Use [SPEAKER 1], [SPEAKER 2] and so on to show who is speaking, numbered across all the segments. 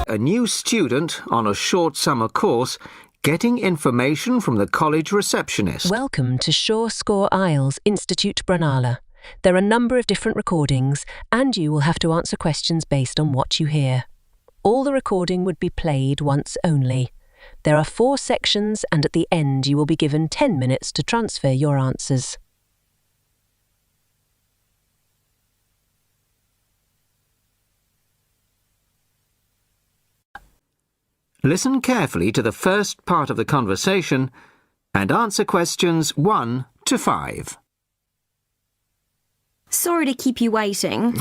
[SPEAKER 1] a new student on a short summer course getting information from the college receptionist.
[SPEAKER 2] Welcome to Sure Score IELTS Institute Brunala. There are a number of different recordings, and you will have to answer questions based on what you hear. All the recording would be played once only. There are 4 sections, and at the end you will be given 10 minutes to transfer your answers.
[SPEAKER 1] Listen carefully to the first part of the conversation and answer questions 1 to 5.
[SPEAKER 3] Sorry to keep you waiting.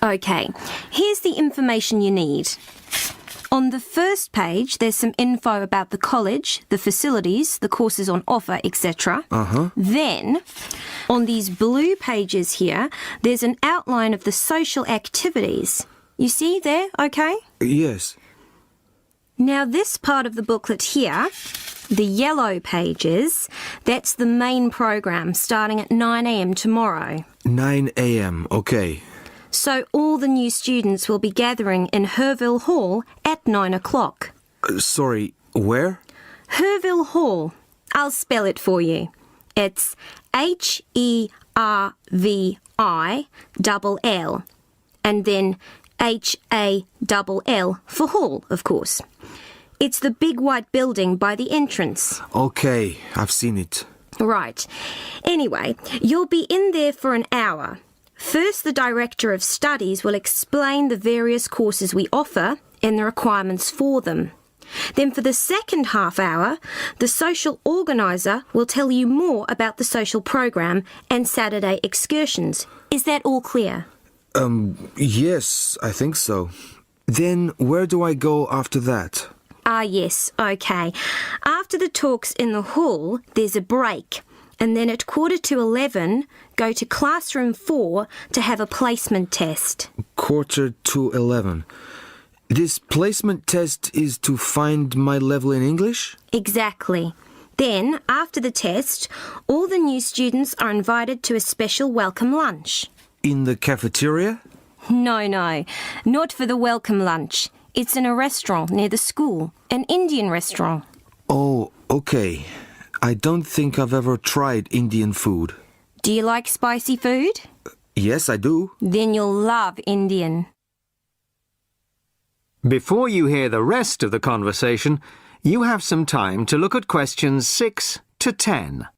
[SPEAKER 3] OK, here's the information you need. On the first page, there's some info about the college, the facilities, the courses on offer, etc. Then, on these blue pages here, there's an outline of the social activities. You see there, OK?
[SPEAKER 4] Yes.
[SPEAKER 3] Now, this part of the booklet here, the yellow pages, that's the main program starting at 9 a.m. tomorrow.
[SPEAKER 4] 9 a.m, OK.
[SPEAKER 3] So all the new students will be gathering in Herville Hall at 9 o'clock.
[SPEAKER 4] Sorry, where?
[SPEAKER 3] Herville Hall. I'll spell it for you. It's Hervill, and then Hall for hall, of course. It's the big white building by the entrance.
[SPEAKER 4] OK, I've seen it.
[SPEAKER 3] Right. Anyway, you'll be in there for an hour. First, the Director of Studies will explain the various courses we offer and the requirements for them. Then for the second half hour, the social organiser will tell you more about the social program and Saturday excursions. Is that all clear?
[SPEAKER 4] Yes, I think so. Then where do I go after that?
[SPEAKER 3] Yes, OK. After the talks in the hall, there's a break. And then at 11:15, go to classroom 4 to have a placement test.
[SPEAKER 4] 11:45. This placement test is to find my level in English?
[SPEAKER 3] Exactly. Then, after the test, all the new students are invited to a special welcome lunch.
[SPEAKER 4] In the cafeteria?
[SPEAKER 3] No, not for the welcome lunch. It's in a restaurant near the school, an Indian restaurant.
[SPEAKER 4] Oh, OK. I don't think I've ever tried Indian food.
[SPEAKER 3] Do you like spicy food?
[SPEAKER 4] Yes, I do.
[SPEAKER 3] Then you'll love Indian.
[SPEAKER 1] Before you hear the rest of the conversation, you have some time to look at questions 6 to 10.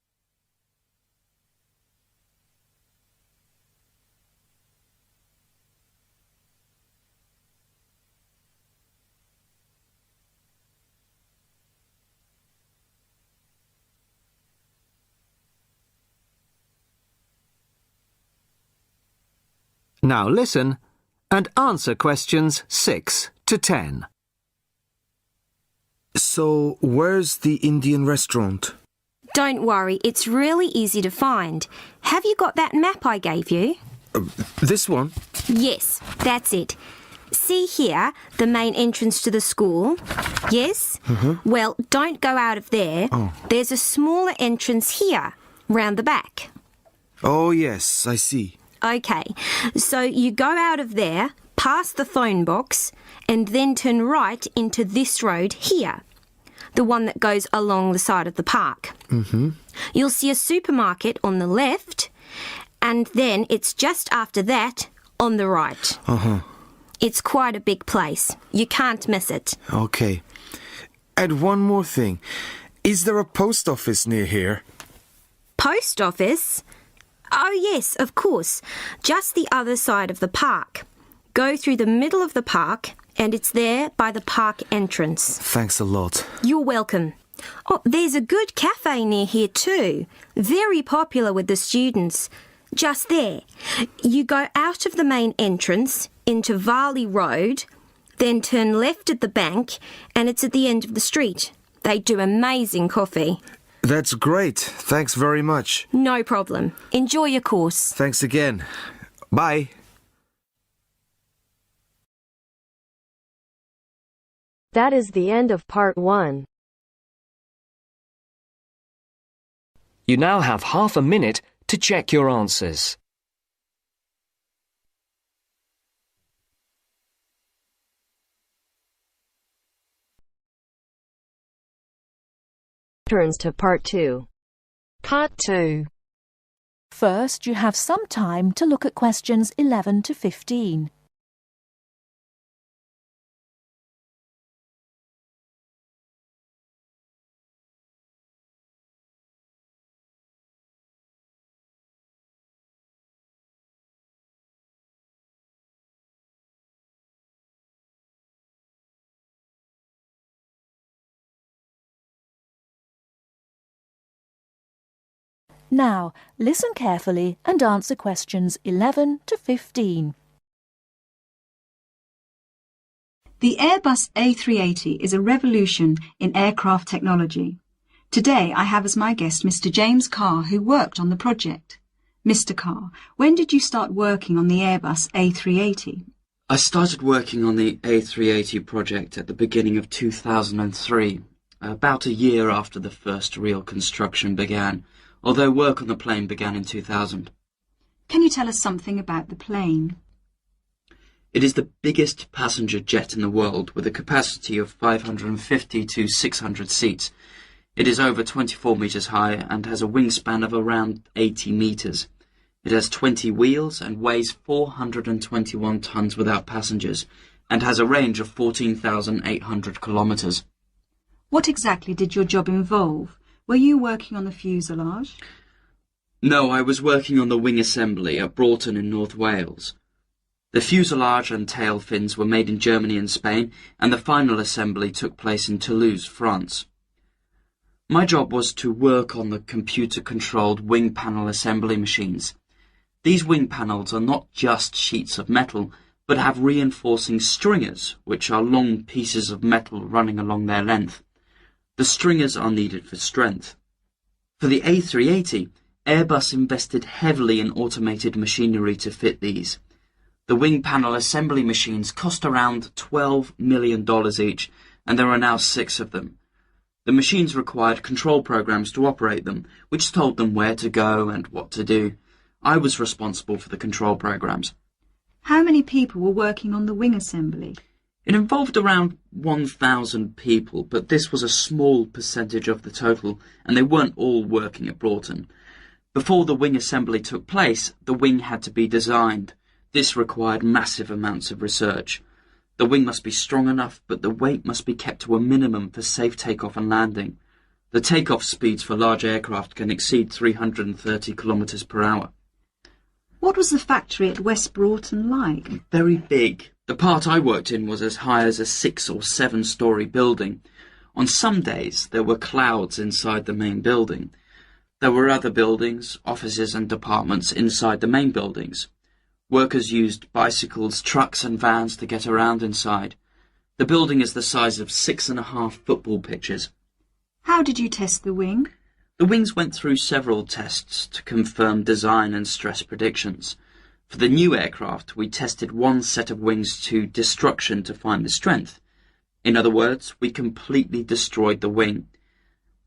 [SPEAKER 1] Now listen and answer questions 6 to 10.
[SPEAKER 4] So, where's the Indian restaurant?
[SPEAKER 3] Don't worry, it's really easy to find. Have you got that map I gave you?
[SPEAKER 4] This one?
[SPEAKER 3] Yes, that's it. See here, the main entrance to the school? Yes? Well, don't go out of there. There's a smaller entrance here, round the back.
[SPEAKER 4] Oh, yes, I see.
[SPEAKER 3] OK, so you go out of there, past the phone box, and then turn right into this road here, the one that goes along the side of the park. You'll see a supermarket on the left, and then it's just after that on the right. It's quite a big place. You can't miss it.
[SPEAKER 4] OK. And one more thing. Is there a post office near here?
[SPEAKER 3] Post office? Oh, yes, of course. Just the other side of the park. Go through the middle of the park, and it's there by the park entrance.
[SPEAKER 4] Thanks a lot.
[SPEAKER 3] You're welcome. Oh, there's a good cafe near here too. Very popular with the students. Just there. You go out of the main entrance into Varley Road, then turn left at the bank, and it's at the end of the street. They do amazing coffee.
[SPEAKER 4] That's great. Thanks very much.
[SPEAKER 3] No problem. Enjoy your course.
[SPEAKER 4] Thanks again. Bye.
[SPEAKER 5] That is the end of part 1.
[SPEAKER 6] You now have half a minute to check your answers.
[SPEAKER 5] Turns to part 2.
[SPEAKER 7] Part 2.
[SPEAKER 8] First, you have some time to look at questions 11 to 15. Now, listen carefully and answer questions 11 to 15.
[SPEAKER 9] The Airbus A380 is a revolution in aircraft technology. Today I have as my guest Mr. James Carr, who worked on the project. Mr. Carr, when did you start working on the Airbus A380?
[SPEAKER 10] I started working on the A380 project at the beginning of 2003, about a year after the first real construction began, although work on the plane began in 2000.
[SPEAKER 9] Can you tell us something about the plane?
[SPEAKER 10] It is the biggest passenger jet in the world, with a capacity of 550 to 600 seats. It is over 24 metres high and has a wingspan of around 80 metres. It has 20 wheels and weighs 421 tonnes without passengers, and has a range of 14,800 kilometres.
[SPEAKER 9] What exactly did your job involve? Were you working on the fuselage?
[SPEAKER 10] No, I was working on the wing assembly at Broughton in North Wales. The fuselage and tail fins were made in Germany and Spain, and the final assembly took place in Toulouse, France. My job was to work on the computer-controlled wing panel assembly machines. These wing panels are not just sheets of metal, but have reinforcing stringers, which are long pieces of metal running along their length. The stringers are needed for strength. For the A380, Airbus invested heavily in automated machinery to fit these. The wing panel assembly machines cost around $12 million each, and there are now 6 of them. The machines required control programs to operate them, which told them where to go and what to do. I was responsible for the control programs.
[SPEAKER 9] How many people were working on the wing assembly?
[SPEAKER 10] It involved around 1,000 people, but this was a small percentage of the total, and they weren't all working at Broughton. Before the wing assembly took place, the wing had to be designed. This required massive amounts of research. The wing must be strong enough, but the weight must be kept to a minimum for safe takeoff and landing. The takeoff speeds for large aircraft can exceed 330 kilometres per hour.
[SPEAKER 9] What was the factory at West Broughton like?
[SPEAKER 10] Very big. The part I worked in was as high as a 6 or 7 story building. On some days there were clouds inside the main building. There were other buildings, offices and departments inside the main buildings. Workers used bicycles, trucks and vans to get around inside. The building is the size of 6.5 football pitches.
[SPEAKER 9] How did you test the wing?
[SPEAKER 10] The wings went through several tests to confirm design and stress predictions. For the new aircraft, we tested one set of wings to destruction to find the strength. In other words, we completely destroyed the wing.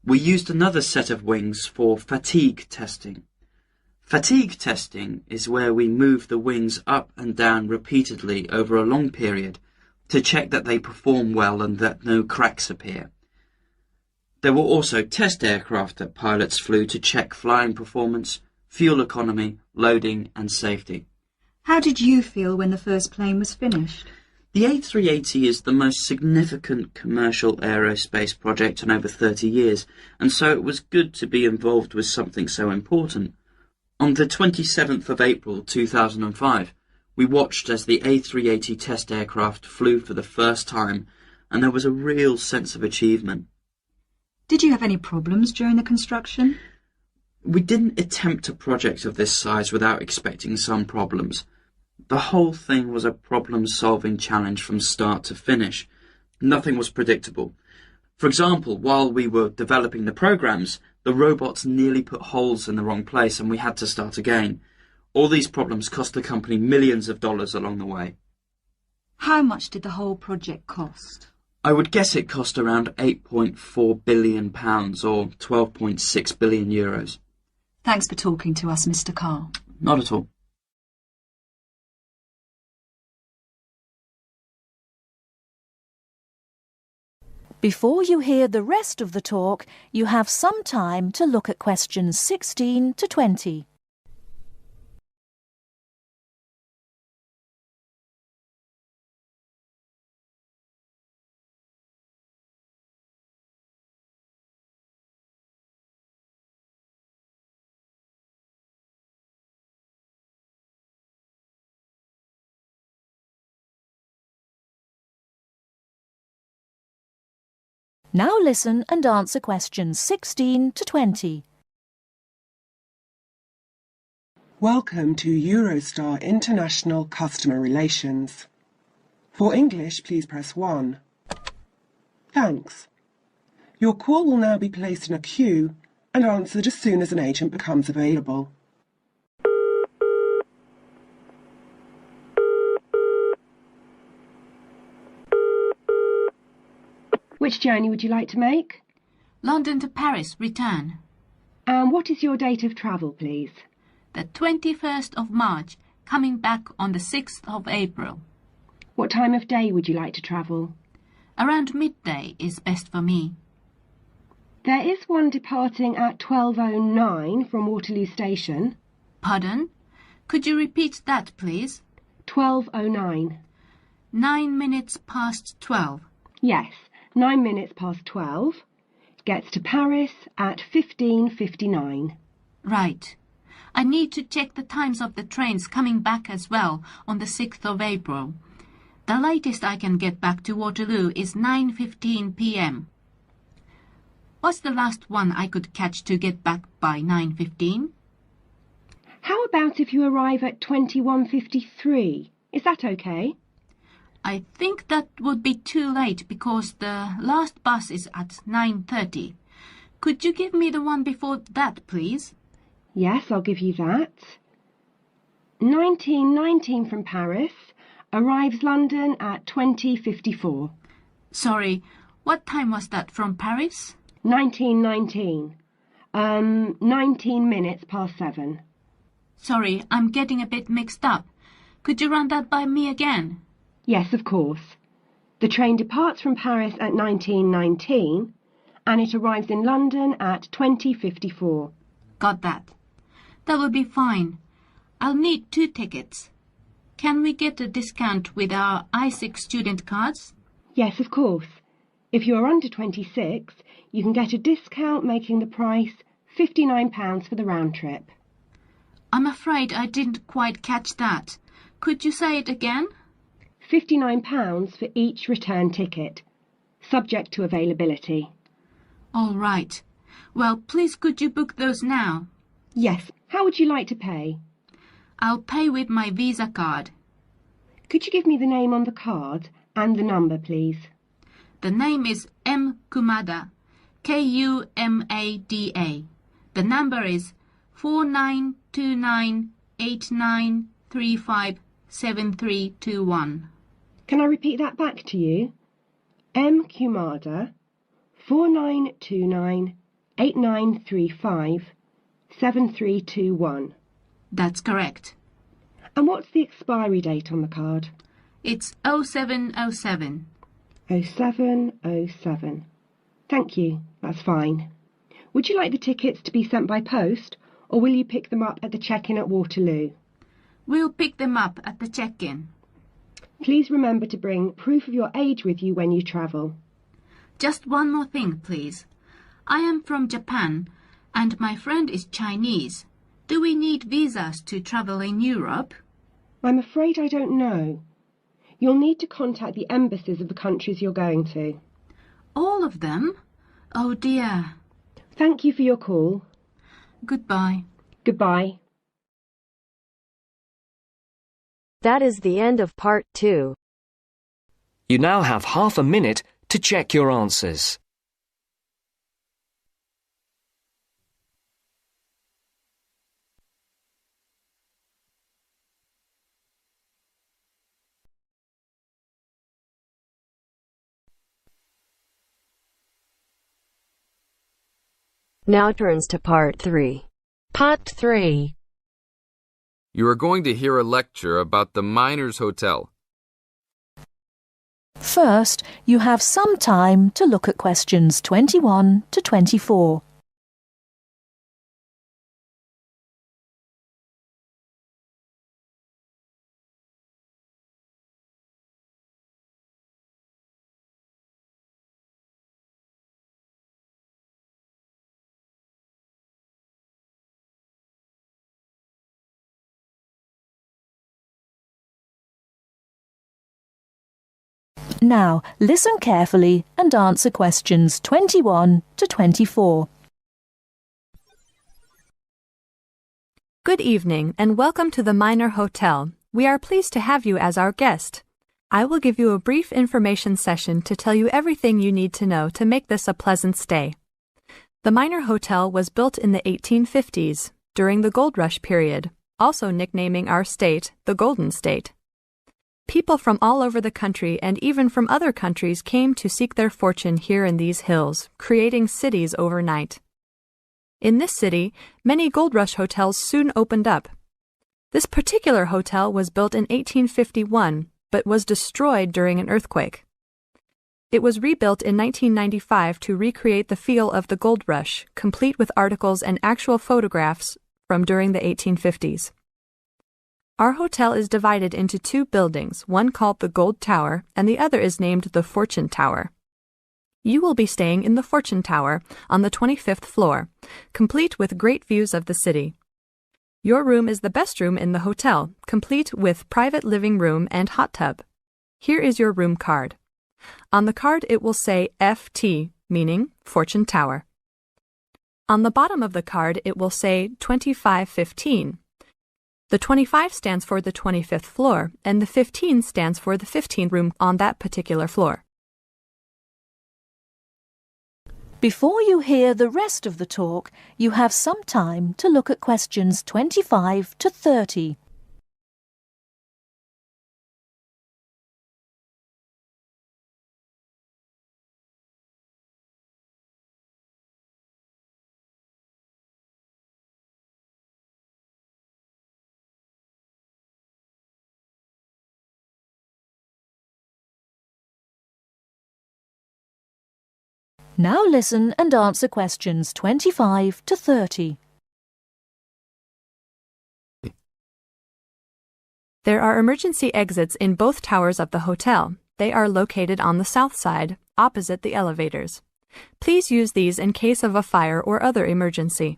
[SPEAKER 10] We used another set of wings for fatigue testing. Fatigue testing is where we move the wings up and down repeatedly over a long period to check that they perform well and that no cracks appear. There were also test aircraft that pilots flew to check flying performance, fuel economy, loading and safety.
[SPEAKER 9] How did you feel when the first plane was finished?
[SPEAKER 10] The A380 is the most significant commercial aerospace project in over 30 years, and so it was good to be involved with something so important. On the 27th of April 2005, we watched as the A380 test aircraft flew for the first time, and there was a real sense of achievement.
[SPEAKER 9] Did you have any problems during the construction?
[SPEAKER 10] We didn't attempt a project of this size without expecting some problems. The whole thing was a problem-solving challenge from start to finish. Nothing was predictable. For example, while we were developing the programs, the robots nearly put holes in the wrong place and we had to start again. All these problems cost the company millions of dollars along the way.
[SPEAKER 9] How much did the whole project cost?
[SPEAKER 10] I would guess it cost around £8.4 billion or 12.6 billion euros.
[SPEAKER 9] Thanks for talking to us, Mr. Carr.
[SPEAKER 10] Not at all.
[SPEAKER 8] Before you hear the rest of the talk, you have some time to look at questions 16 to 20. Now listen and answer questions 16 to 20.
[SPEAKER 11] Welcome to Eurostar International Customer Relations. For English, please press 1. Thanks. Your call will now be placed in a queue and answered as soon as an agent becomes available.
[SPEAKER 12] Which journey would you like to make?
[SPEAKER 13] London to Paris, return.
[SPEAKER 12] And what is your date of travel, please?
[SPEAKER 13] The 21st of March, coming back on the 6th of April.
[SPEAKER 12] What time of day would you like to travel?
[SPEAKER 13] Around midday is best for me.
[SPEAKER 12] There is one departing at 12:09 from Waterloo Station.
[SPEAKER 13] Pardon? Could you repeat that, please?
[SPEAKER 12] 12:09.
[SPEAKER 13] 9 minutes past 12.
[SPEAKER 12] Yes, 9 minutes past 12. Gets to Paris at 15:59.
[SPEAKER 13] Right. I need to check the times of the trains coming back as well on the 6th of April. The latest I can get back to Waterloo is 9:15 p.m. What's the last one I could catch to get back by 9:15?
[SPEAKER 12] How about if you arrive at 21:53? Is that okay?
[SPEAKER 13] I think that would be too late because the last bus is at 9:30. Could you give me the one before that, please?
[SPEAKER 12] Yes, I'll give you that. 1919 from Paris arrives London at 20:54.
[SPEAKER 13] Sorry, what time was that from Paris?
[SPEAKER 12] 1919. 19 minutes past 7.
[SPEAKER 13] Sorry, I'm getting a bit mixed up. Could you run that by me again?
[SPEAKER 12] Yes, of course. The train departs from Paris at 1919 and it arrives in London at 20:54.
[SPEAKER 13] Got that. That will be fine. I'll need 2 tickets. Can we get a discount with our I6 student cards?
[SPEAKER 12] Yes, of course. If you are under 26, you can get a discount making the price £59 for the round trip.
[SPEAKER 13] I'm afraid I didn't quite catch that. Could you say it again?
[SPEAKER 12] £59 for each return ticket, subject to availability.
[SPEAKER 13] All right. Well, please could you book those now?
[SPEAKER 12] Yes. How would you like to pay?
[SPEAKER 13] I'll pay with my Visa card.
[SPEAKER 12] Could you give me the name on the card and the number, please?
[SPEAKER 13] The name is M. Kumada, Kumada. The number is 492989357321.
[SPEAKER 12] Can I repeat that back to you? M. Kumada, 492989357321.
[SPEAKER 13] That's correct.
[SPEAKER 12] And what's the expiry date on the card?
[SPEAKER 13] It's 0707.
[SPEAKER 12] 0707. Thank you, that's fine. Would you like the tickets to be sent by post, or will you pick them up at the check-in at Waterloo?
[SPEAKER 13] We'll pick them up at the check-in.
[SPEAKER 12] Please remember to bring proof of your age with you when you travel.
[SPEAKER 13] Just one more thing, please. I am from Japan, and my friend is Chinese. Do we need visas to travel in Europe?
[SPEAKER 12] I'm afraid I don't know. You'll need to contact the embassies of the countries you're going to.
[SPEAKER 13] All of them? Oh dear.
[SPEAKER 12] Thank you for your call.
[SPEAKER 13] Goodbye.
[SPEAKER 12] Goodbye.
[SPEAKER 5] That is the end of part 2.
[SPEAKER 6] You now have half a minute to check your answers.
[SPEAKER 5] Now turns to part 3.
[SPEAKER 7] Part 3.
[SPEAKER 14] You are going to hear a lecture about the Miners Hotel.
[SPEAKER 8] First, you have some time to look at questions 21 to 24. Now, listen carefully and answer questions 21 to 24.
[SPEAKER 14] Good evening and welcome to the Minor Hotel. We are pleased to have you as our guest. I will give you a brief information session to tell you everything you need to know to make this a pleasant stay. The Minor Hotel was built in the 1850s, during the Gold Rush period, also nicknaming our state the Golden State. People from all over the country and even from other countries came to seek their fortune here in these hills, creating cities overnight. In this city, many Gold Rush hotels soon opened up. This particular hotel was built in 1851, but was destroyed during an earthquake. It was rebuilt in 1995 to recreate the feel of the Gold Rush, complete with articles and actual photographs from during the 1850s. Our hotel is divided into two buildings, one called the Gold Tower and the other is named the Fortune Tower. You will be staying in the Fortune Tower on the 25th floor, complete with great views of the city. Your room is the best room in the hotel, complete with private living room and hot tub. Here is your room card. On the card it will say FT, meaning Fortune Tower. On the bottom of the card it will say 2515. The 25 stands for the 25th floor, and the 15 stands for the 15th room on that particular floor.
[SPEAKER 8] Before you hear the rest of the talk, you have some time to look at questions 25 to 30. Now listen and answer questions 25 to 30.
[SPEAKER 14] There are emergency exits in both towers of the hotel. They are located on the south side, opposite the elevators. Please use these in case of a fire or other emergency.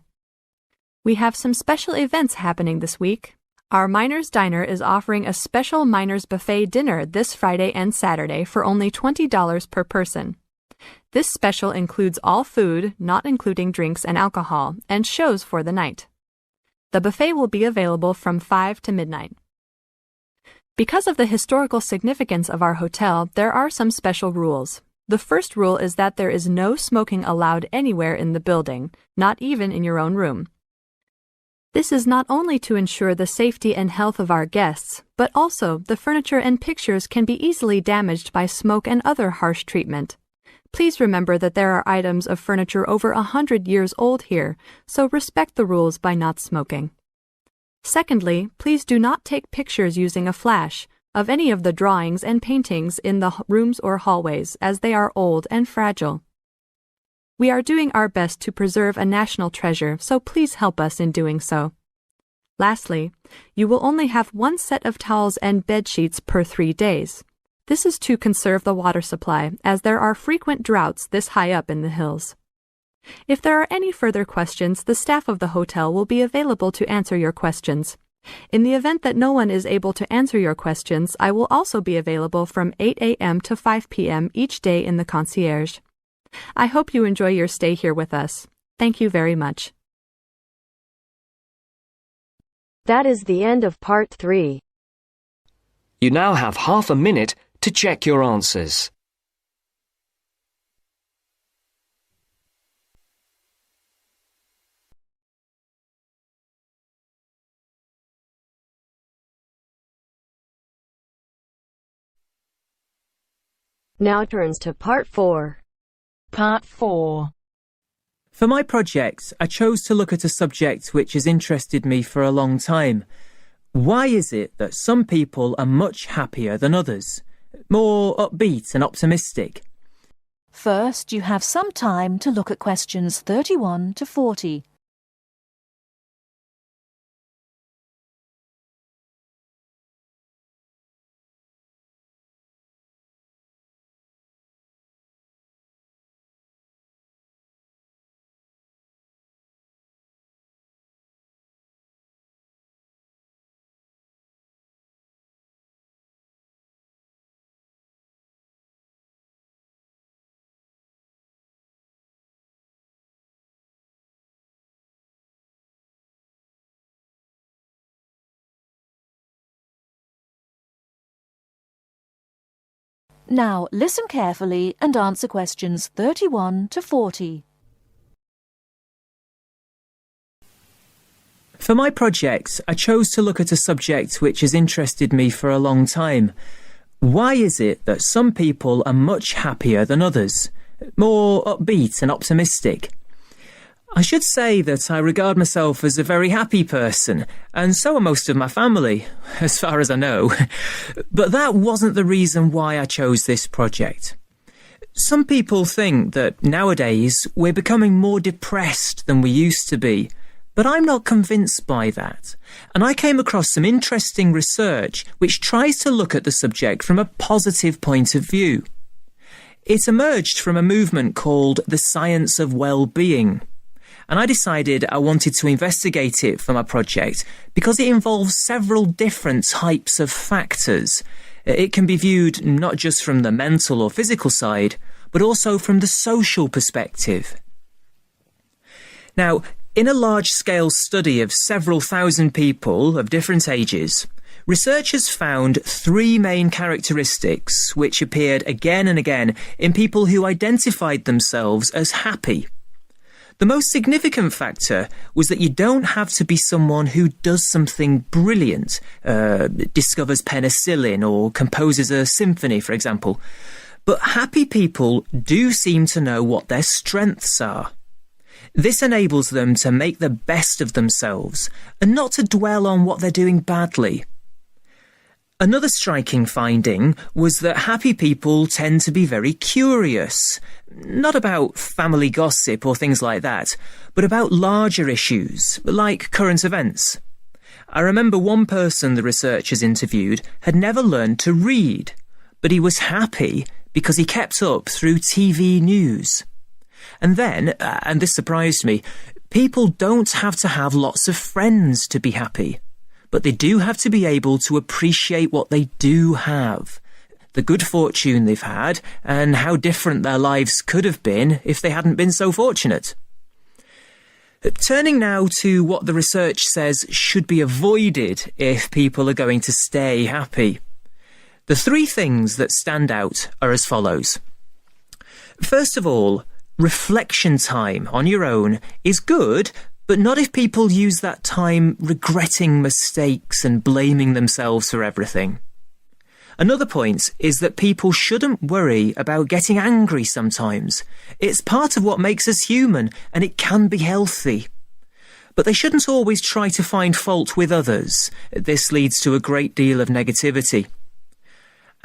[SPEAKER 14] We have some special events happening this week. Our Miners Diner is offering a special Miners Buffet dinner this Friday and Saturday for only $20 per person. This special includes all food, not including drinks and alcohol, and shows for the night. The buffet will be available from 5 to midnight. Because of the historical significance of our hotel, there are some special rules. The first rule is that there is no smoking allowed anywhere in the building, not even in your own room. This is not only to ensure the safety and health of our guests, but also the furniture and pictures can be easily damaged by smoke and other harsh treatment. Please remember that there are items of furniture over 100 years old here, so respect the rules by not smoking. Secondly, please do not take pictures using a flash of any of the drawings and paintings in the rooms or hallways, as they are old and fragile. We are doing our best to preserve a national treasure, so please help us in doing so. Lastly, you will only have one set of towels and bed sheets per 3 days. This is to conserve the water supply, as there are frequent droughts this high up in the hills. If there are any further questions, the staff of the hotel will be available to answer your questions. In the event that no one is able to answer your questions, I will also be available from 8 a.m. to 5 p.m. each day in the concierge. I hope you enjoy your stay here with us. Thank you very much.
[SPEAKER 5] That is the end of part 3.
[SPEAKER 6] You now have half a minute to check your answers.
[SPEAKER 5] Now turns to part 4.
[SPEAKER 7] Part 4.
[SPEAKER 15] For my project, I chose to look at a subject which has interested me for a long time. Why is it that some people are much happier than others? more upbeat and optimistic.
[SPEAKER 8] First, you have some time to look at questions 31 to 40. Now listen carefully and answer questions 31 to 40.
[SPEAKER 15] For my project, I chose to look at a subject which has interested me for a long time. Why is it that some people are much happier than others, more upbeat and optimistic? I should say that I regard myself as a very happy person, and so are most of my family, as far as I know. But that wasn't the reason why I chose this project. Some people think that nowadays we're becoming more depressed than we used to be, but I'm not convinced by that. And I came across some interesting research which tries to look at the subject from a positive point of view. It emerged from a movement called the science of well-being. And I decided I wanted to investigate it for my project because it involves several different types of factors. It can be viewed not just from the mental or physical side, but also from the social perspective. Now, in a large-scale study of several thousand people of different ages, researchers found 3 main characteristics which appeared again and again in people who identified themselves as happy. The most significant factor was that you don't have to be someone who does something brilliant, discovers penicillin or composes a symphony, for example. But happy people do seem to know what their strengths are. This enables them to make the best of themselves and not to dwell on what they're doing badly. Another striking finding was that happy people tend to be very curious, not about family gossip or things like that, but about larger issues, like current events. I remember one person the researchers interviewed had never learned to read, but he was happy because he kept up through TV news. And then, and this surprised me, people don't have to have lots of friends to be happy. But they do have to be able to appreciate what they do have, the good fortune they've had, and how different their lives could have been if they hadn't been so fortunate. Turning now to what the research says should be avoided if people are going to stay happy. The 3 things that stand out are as follows. First of all, reflection time on your own is good, but not if people use that time regretting mistakes and blaming themselves for everything. Another point is that people shouldn't worry about getting angry sometimes. It's part of what makes us human, and it can be healthy. But they shouldn't always try to find fault with others. This leads to a great deal of negativity.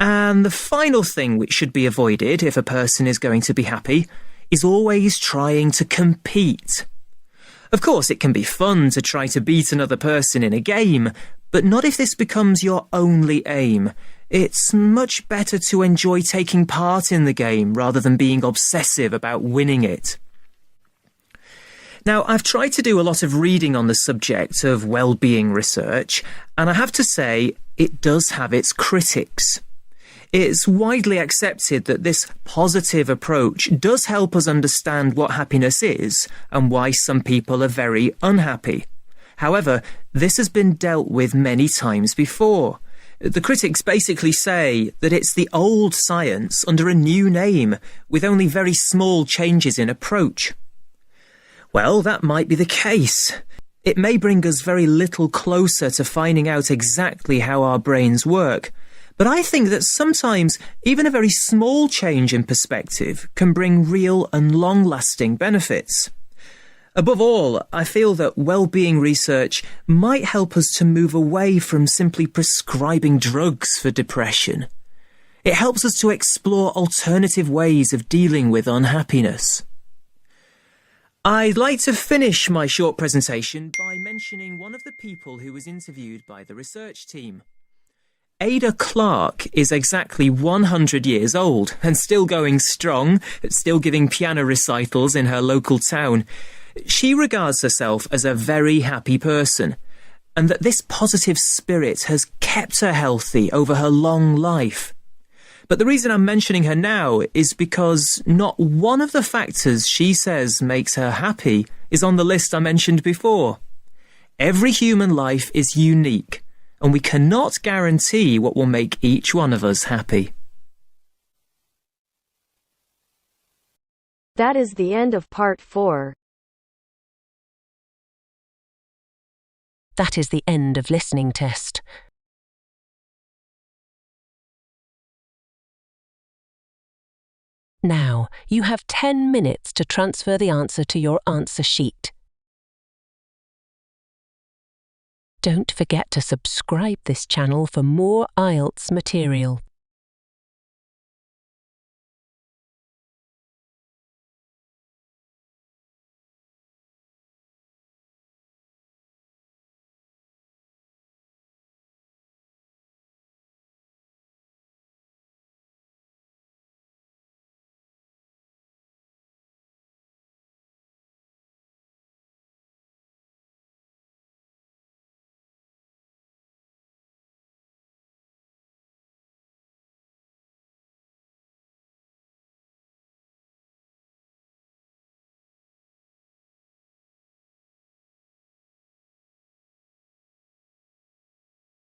[SPEAKER 15] And the final thing which should be avoided if a person is going to be happy is always trying to compete. Of course, it can be fun to try to beat another person in a game, but not if this becomes your only aim. It's much better to enjoy taking part in the game rather than being obsessive about winning it. Now, I've tried to do a lot of reading on the subject of well-being research, and I have to say it does have its critics. It's widely accepted that this positive approach does help us understand what happiness is and why some people are very unhappy. However, this has been dealt with many times before. The critics basically say that it's the old science under a new name, with only very small changes in approach. Well, that might be the case. It may bring us very little closer to finding out exactly how our brains work. But I think that sometimes even a very small change in perspective can bring real and long-lasting benefits. Above all, I feel that well-being research might help us to move away from simply prescribing drugs for depression. It helps us to explore alternative ways of dealing with unhappiness. I'd like to finish my short presentation by mentioning one of the people who was interviewed by the research team. Ada Clark is exactly 100 years old and still going strong, still giving piano recitals in her local town. She regards herself as a very happy person, and that this positive spirit has kept her healthy over her long life. But the reason I'm mentioning her now is because not one of the factors she says makes her happy is on the list I mentioned before. Every human life is unique, and we cannot guarantee what will make each one of us happy.
[SPEAKER 5] That is the end of part 4.
[SPEAKER 2] That is the end of listening test. Now, you have 10 minutes to transfer the answer to your answer sheet. Don't forget to subscribe this channel for more IELTS material.